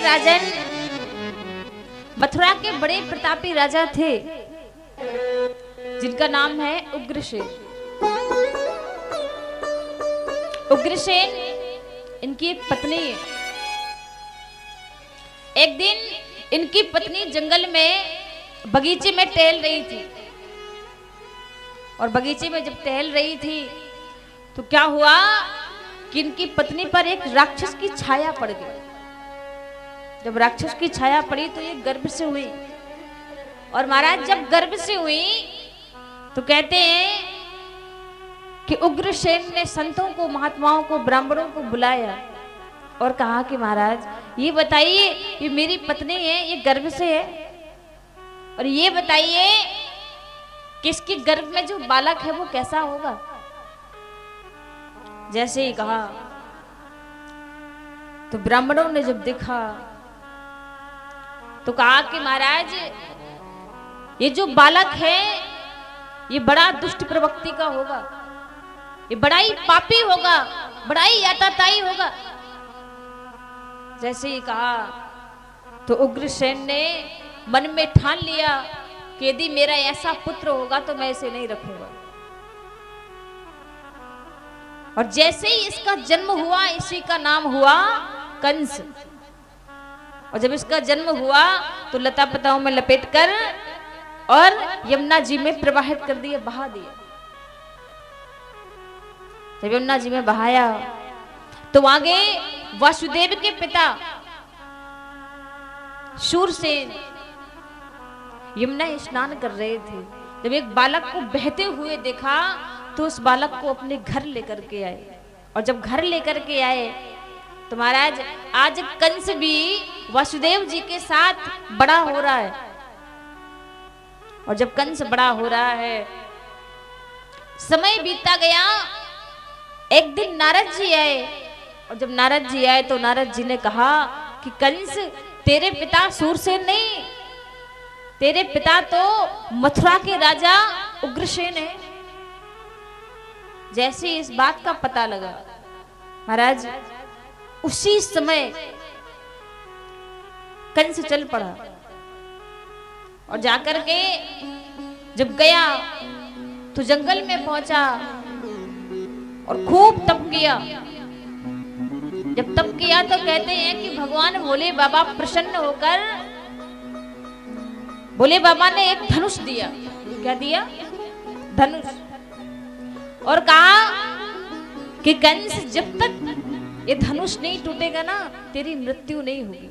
राजन, मथुरा के बड़े प्रतापी राजा थे जिनका नाम है उग्रसेन। उग्रसेन इनकी एक पत्नी है। एक दिन इनकी पत्नी जंगल में बगीचे में टहल रही थी, और बगीचे में जब टहल रही थी तो क्या हुआ कि इनकी पत्नी पर एक राक्षस की छाया पड़ गई। जब राक्षस की छाया पड़ी तो ये गर्भ से हुई, और महाराज जब गर्भ से हुई तो कहते हैं कि उग्रसेन ने संतों को, महात्माओं को, ब्राह्मणों को बुलाया और कहा कि महाराज ये बताइए, ये मेरी पत्नी है, ये गर्भ से है, और ये बताइए कि इसके गर्भ में जो बालक है वो कैसा होगा। जैसे ही कहा तो ब्राह्मणों ने जब देखा तो कहा कि महाराज ये जो बालक है ये बड़ा दुष्ट प्रवृत्ति का होगा, ये बड़ा ही पापी होगा, बड़ा ही याताताई होगा। जैसे ही कहा तो उग्रसेन ने मन में ठान लिया कि यदि मेरा ऐसा पुत्र होगा तो मैं इसे नहीं रखूंगा। और जैसे ही इसका जन्म हुआ, इसी का नाम हुआ कंस। और जब इसका जन्म हुआ तो लता पताओं में लपेटकर और यमुना जी में प्रवाहित कर दिया, बहा दिया। जब यमुना जी में बहाया तो आगे वासुदेव के पिता शूरसेन यमुना स्नान कर रहे थे। जब एक बालक को बहते हुए देखा तो उस बालक को अपने घर लेकर के आए, और जब घर लेकर के आए तो महाराज आज कंस भी वासुदेव जी के साथ बड़ा हो रहा है। और जब कंस बड़ा हो रहा है, समय बीतता गया। एक दिन नारद जी आए, और जब नारद जी आए तो नारद जी ने कहा कि कंस तेरे पिता शूरसेन नहीं, तेरे पिता तो मथुरा के राजा उग्रसेन है। जैसे इस बात का पता लगा महाराज उसी समय कंस चल पड़ा, और जाकर के जब गया तो जंगल में पहुंचा और खूब तप किया। जब तप किया तो कहते हैं कि भगवान भोले बाबा प्रसन्न होकर भोले बाबा ने एक धनुष दिया। क्या दिया? धनुष। और कहा कि कंस जब तक ये धनुष नहीं टूटेगा ना तेरी मृत्यु नहीं होगी,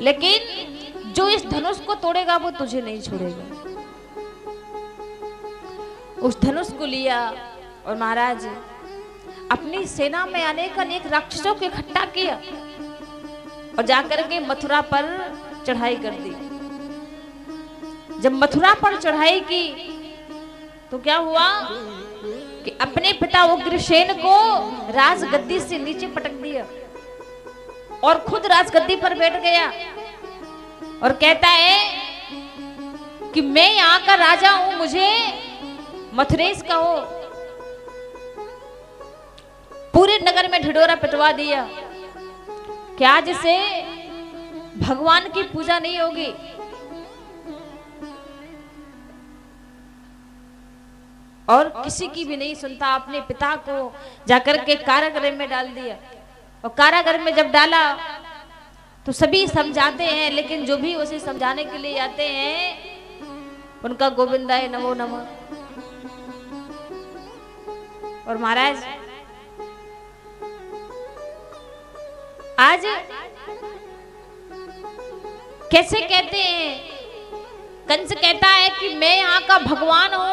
लेकिन जो इस धनुष को तोड़ेगा वो तुझे नहीं छोड़ेगा। उस धनुष को लिया और महाराज अपनी सेना में अनेक राक्षसों को इकट्ठा किया और जाकर के मथुरा पर चढ़ाई कर दी। जब मथुरा पर चढ़ाई की तो क्या हुआ कि अपने पिता उग्रसेन को राजगद्दी से नीचे पटक दिया और खुद राजगद्दी पर बैठ गया और कहता है कि मैं यहाँ का राजा हूं, मुझे मथुरेश कहो। पूरे नगर में ढिढोरा पिटवा दिया कि आज से भगवान की पूजा नहीं होगी। और किसी की भी नहीं सुनता, अपने पिता को जाकर के कारागृह में डाल दिया। और कारागृह में जब डाला तो सभी समझाते हैं, लेकिन जो भी उसे समझाने के लिए आते हैं उनका गोविंदाय नमो नमः। और महाराज आज कैसे कहते हैं, कंस कहता है कि मैं यहाँ का भगवान हूं